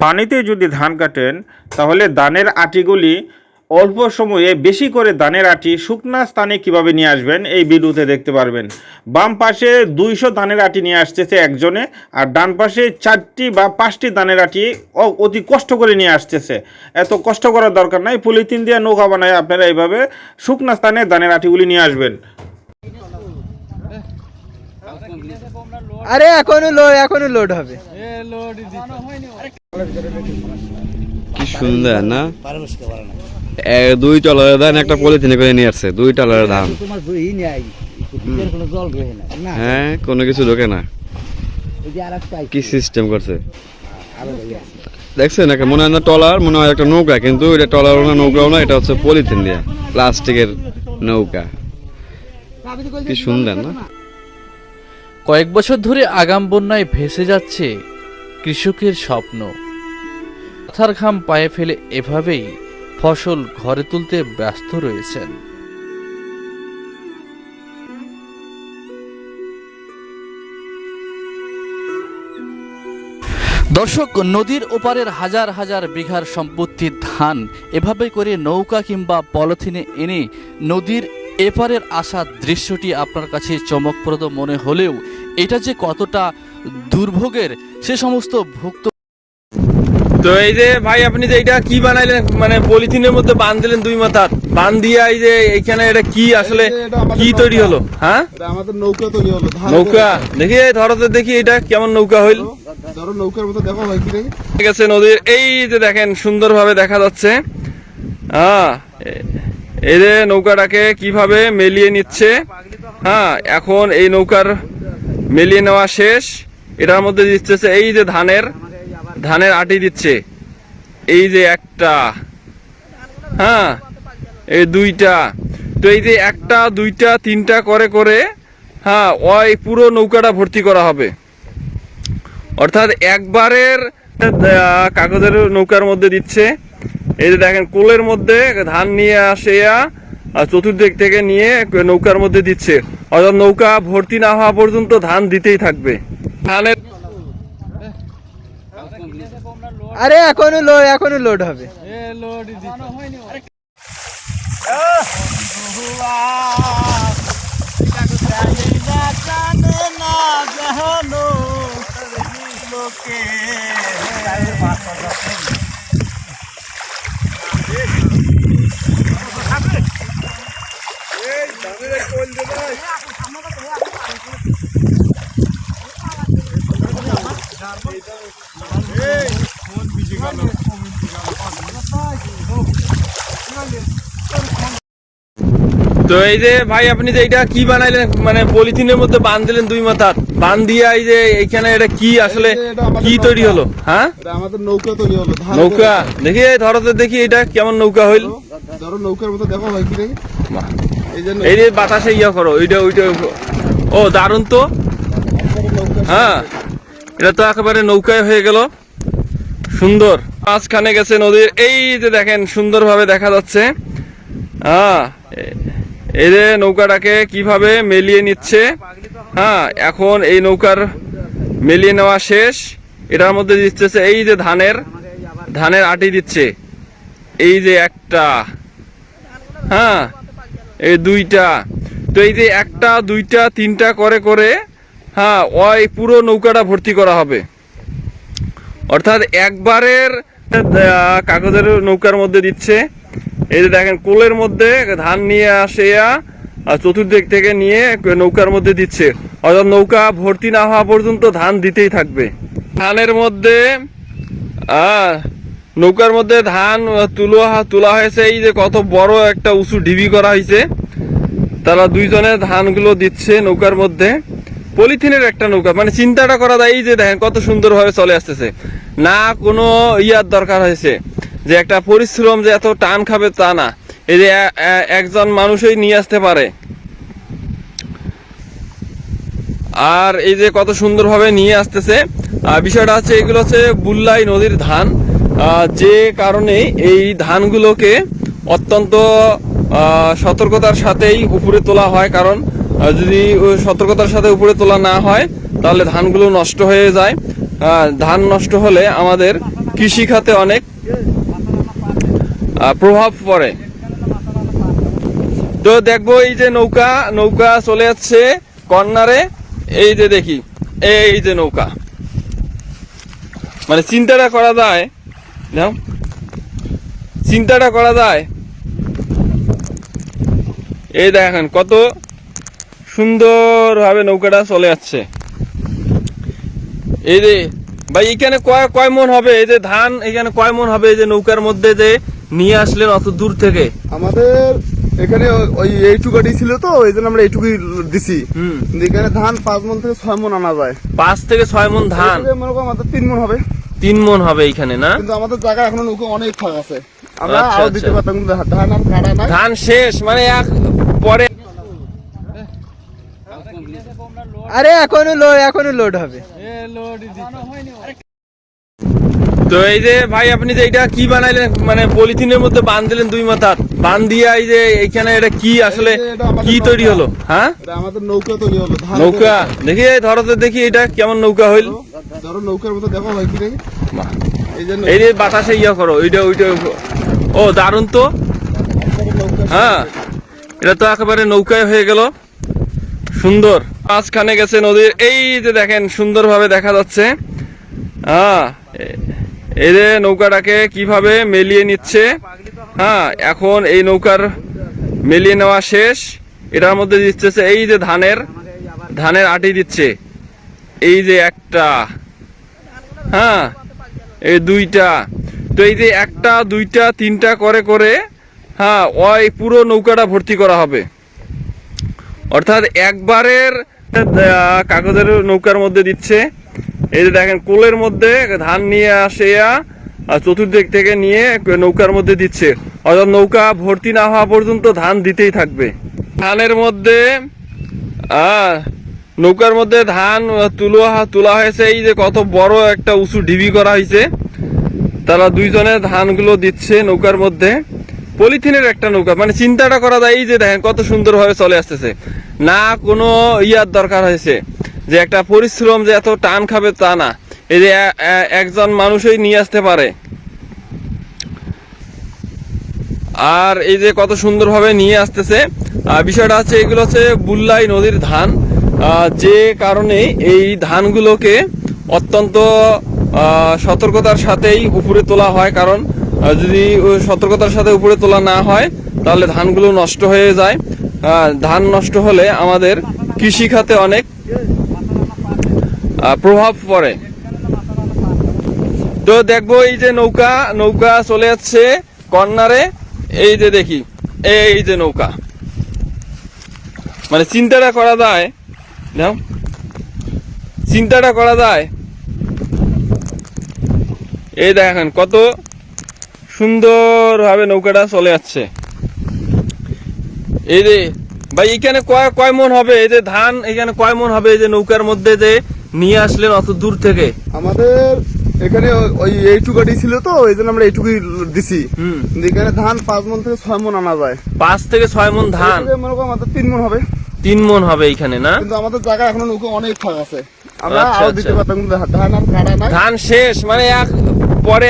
পানিতে যদি ধান কাটেন তাহলে ধানের আটিগুলি অল্প সময়ে বেশি করে ধানের আটি শুকনা স্থানে কিভাবে নিয়ে আসবেন এই ভিডিওতে দেখতে পারবেন। বাম পাশে 200 ধানের আটি নিয়ে আসতেছে একজনে, আর ডান পাশে 4টি বা 5টি ধানের আটি অতি কষ্ট করে নিয়ে আসতেছে। এত কষ্ট করার দরকার নাই, পলিথিন দিয়ে নৌকা বানায় আপনারা এইভাবে শুকনা স্থানে ধানের আটিগুলি নিয়ে আসবেন। আরে এখনো লোড হবে। কি সুন্দর না, 2 টলারের ধান একটা পলিথিনে করে নিয়ে আসছে। 2 টলারের ধান, হ্যাঁ কোনো কিছু ঢোকে না। কি সিস্টেম করছে দেখছেন? মনে হয় না টলার, মনে হয় একটা নৌকা, কিন্তু এটা টলারও না নৌকাও না, এটা হচ্ছে পলিথিন দিয়ে প্লাস্টিকের নৌকা। কি সুন্দর না। কয়েক বছর ধরে আগাম বন্যায় ভেসে যাচ্ছে কৃষকের স্বপ্ন। মাথার ঘাম পায়ে ফেলে এভাবেই ফসল ঘরে তুলতে ব্যস্ত রয়েছেন। দর্শক, নদীর ওপারের হাজার হাজার বিঘার সম্পত্তির ধান এভাবে করে নৌকা কিংবা পলিথিনে এনে নদীর এপারের আসার দৃশ্যটি আপনার কাছে চমকপ্রদ মনে হলেও এটা যে কতটা দুর্ভোগের সে সমস্ত ভুক্ত। তো এই যে ভাই, আপনি যে এটা কি বানাইলেন, মানে পলিথিনের মধ্যে বাঁধ দিলেন 2 মাথার, বাঁধ দিয়ে এই যে এইখানে এটা কি আসলে কি তৈরি হলো? হ্যাঁ, আমাদের নৌকা তৈরি হলো। নৌকা দেখি, ধরো তো দেখি এটা কেমন নৌকা হইল। ধরো নৌকার মতো দেখো ভাই, কি দেখি ঠিক আছে। নদীর এই যে দেখেন সুন্দরভাবে দেখা যাচ্ছে। হ্যাঁ, এই যে নৌকাটাকে কিভাবে মেলিয়ে নিচ্ছে। হ্যাঁ, এখন এই নৌকার মেলিয়ে নেওয়া শেষ। এটার মধ্যে দিচ্ছে এই যে ধানের আটি দিচ্ছে। এই যে একটা, হ্যাঁ এই 2টা, তো এই যে 1টা 2টা 3টা করে করে, হ্যাঁ ওই পুরো নৌকাটা ভর্তি করা হবে। অর্থাৎ একবারের কাগজের নৌকার মধ্যে দিচ্ছে। এই যে দেখেন কোলের মধ্যে ধান নিয়ে আসে, চতুর্দিক থেকে নিয়ে নৌকার মধ্যে দিচ্ছে। অর্থাৎ নৌকা ভর্তি না হওয়া পর্যন্ত ধান দিতেই থাকবে। ধানের আরে এখনো লোড হবে। তো এই যে ভাই, আপনি যে এটা কি বানাইলেন, মানে পলিথিনের মধ্যে বাঁধ দিলেন 2 মাথার, বাঁধ দিয়ে এই যে এইখানে এটা কি আসলে কি তৈরি হলো? হ্যাঁ, আমাদের নৌকা তৈরি হলো। নৌকা দেখি, ধরো তো দেখি এটা কেমন নৌকা হইল। ধরো নৌকার মতো দেখো ভাই, কি দেখি এই যে বাতাসে ইয়া করো, ওইটা ও দারুণ তো। হ্যাঁ, এটা তো একেবারে নৌকায় হয়ে গেল, সুন্দর। মাঝখানে গেছে নদীর, এই যে দেখেন সুন্দরভাবে দেখা যাচ্ছে। হ্যাঁ, এই যে নৌকাটাকে কিভাবে মেলিয়ে নিচ্ছে। হ্যাঁ, এখন এই নৌকার মেলিয়ে নেওয়া শেষ। এটার মধ্যে দিচ্ছে এই যে ধানের আটি দিচ্ছে। এই যে 1টা, হ্যাঁ এই 2টা, তো এই যে 1টা 2টা 3টা করে করে, হ্যাঁ ওই পুরো নৌকাটা ভর্তি করা হবে। অর্থাৎ একবারের কাগজের নৌকার মধ্যে দিচ্ছে। এই যে দেখেন কোলের মধ্যে ধান নিয়ে আসে, চতুর্দিক থেকে নিয়ে নৌকার মধ্যে দিচ্ছে। অর্থাৎ নৌকা ভর্তি না হওয়া পর্যন্ত ধান দিতেই থাকবে। ধানের মধ্যে নৌকার মধ্যে ধান তোলা হয়েছে। এই যে কত বড় একটা উঁচু ঢিবি করা হয়েছে। তারা 2 জনে ধানগুলো দিচ্ছে নৌকার মধ্যে। পলিথিনের একটা নৌকা, মানে চিন্তাটা করা যায়। এই যে দেখেন কত সুন্দরভাবে চলে আসতেছে, না কোনো ইয়ার দরকার হয়েছে যে একটা পরিশ্রম যে এত টান খাবে তা না। এই যে একজন মানুষই নিয়ে আসতে পারে। আর এই যে কত সুন্দরভাবে নিয়ে আসতেছে। বিষয়টা হচ্ছে এগুলো হচ্ছে বুল্লাই নদীর ধান, যে কারণে এই ধানগুলোকে অত্যন্ত সতর্কতার সাথেই উপরে তোলা হয়। কারণ যদি সতর্কতার সাথে উপরে তোলা না হয় তাহলে ধানগুলো নষ্ট হয়ে যায়। ধান নষ্ট হলে আমাদের কৃষি খাতে অনেক প্রভাব পড়ে। তো দেখবো এই যে নৌকা নৌকা চলে যাচ্ছে কর্নারে, এই যে দেখি এই যে নৌকা, মানে চিন্তাটা করা যায়, চিন্তাটা করা যায়। এই দেখেন কত সুন্দর ভাবে নৌকাটা চলে যাচ্ছে। এই যে ভাই এখানে কয় মন হবে এই যে ধান, এখানে কয় মন হবে এই যে নৌকার মধ্যে যে নিয়ে আসলেন অত দূর থেকে? আমাদের এখানে ওই এইটুকাটি ছিল তো এই জন্য আমরা এইটুকুই দিছি। এখানে ধান 5 মন থেকে 6 মন আনা যায়। 5 থেকে 6 মন ধান, মনে করো আমাদের 3 মন হবে। 3 মন হবে এখানে না? কিন্তু আমাদের জায়গা এখনো নৌকা অনেক ফাঁক আছে, আমরা আচ্ছা, আরো দিতে আচ্ছা। পারতাম, কিন্তু ধান আর কাটা নাই। ধান শেষ মানে এক পরে। আরে এখনো লোড হবে। তো এই যে ভাই আপনি যে এটা কি বানাইলেন, মানে পলিথিনের মধ্যে বাঁধ দিলেন 2 মাথার, বাঁধ দিয়ে এই যে এইখানে এটা কি আসলে এটা আমাদের কি তৈরি হলো? হ্যাঁ এটা আমাদের নৌকা তৈরি হলো। ধান নৌকা দেখি, এই ধরো তো দেখি এটা কেমন নৌকা হইল। ধরো নৌকার মতো দেখো হয় কি নাকি? এই যে এই যে বাতাসে করো ওইটা ও দারুণ তো। হ্যাঁ এটা তো একেবারে নৌকায় হয়ে গেল, সুন্দর। মাঝখানে গেছে নদীর, এই যে দেখেন সুন্দর ভাবে দেখা যাচ্ছে। হ্যাঁ এই যে নৌকাটাকে কিভাবে মেলিয়ে নিচ্ছে। হ্যাঁ এখন এই নৌকার মেলিয়ে নেওয়া শেষ, এটার মধ্যে দিচ্ছে এই যে ধানের আটি দিচ্ছে, এই যে একটা, হ্যাঁ এই 2টা। তো এই যে 1টা 2টা 3টা করে করে হ্যাঁ ওই পুরো নৌকাটা ভর্তি করা হবে, অর্থাৎ একবারের কাগজের নৌকার মধ্যে দিচ্ছে। এই যে দেখেন কোলের মধ্যে ধান নিয়ে আসে, চতুর্দিক থেকে নিয়ে নৌকার মধ্যে দিচ্ছে, অর্থাৎ নৌকা ভর্তি না হওয়া পর্যন্ত ধান দিতেই থাকবে। ধানের মধ্যে নৌকার মধ্যে ধান তোলা হয়েছে, এই যে কত বড় একটা উঁচু ঢিবি করা হয়েছে, তারা 2 জনে ধানগুলো দিচ্ছে নৌকার মধ্যে। পলিথিনের একটা নৌকা, মানে চিন্তাটা করা যায়। এই যে দেখেন কত সুন্দর ভাবে চলে আসতেছে, না কোনো ইয়ার দরকার হয়েছে যে একটা পরিশ্রম যে এত টান খাবে তা না, এই যে একজন মানুষই নিয়ে আসতে পারে। আর এই যে কত সুন্দর ভাবে নিয়ে আসতেছে। বিষয়টা হচ্ছে এগুলো হচ্ছে বুল্লাই নদীর ধান, যে কারণে এই ধানগুলোকে অত্যন্ত সতর্কতার সাথেই উপরে তোলা হয়, কারণ যদি সতর্কতার সাথে উপরে তোলা না হয় তাহলে ধানগুলো নষ্ট হয়ে যায়। ধান নষ্ট হলে আমাদের কৃষি খাতে অনেক প্রভাব পড়ে। তো দেখবো এই যে নৌকা চলে যাচ্ছে কর্নারে, এই যে দেখি এই যে নৌকা, মানে চিন্তাটা করা যায়, চিন্তাটা করা যায়। এই দেখেন কত সুন্দর ভাবে নৌকাটা চলে যাচ্ছে। এই যে ভাই এখানে কয় মন হবে এই যে ধান, এখানে কয় মন হবে এই যে নৌকার মধ্যে যে নিয়ে আসলেন অত দূর থেকে? আমাদের এখানে ওই এইটুকাটি ছিল তো এই জন্য আমরা এইটুকুই দিছি। এখানে ধান 5 মন থেকে 6 মন আনা যায়। 5 থেকে 6 মন ধান, মনে করো আমাদের 3 মন হবে। 3 মন হবে এখানে না? কিন্তু আমাদের জায়গা এখনো নৌকা অনেক ফাঁক আছে, আমরা আচ্ছা, আরো দিতে আচ্ছা। পারতাম, কিন্তু ধান আর কাটা নাই। ধান শেষ মানে এক পরে।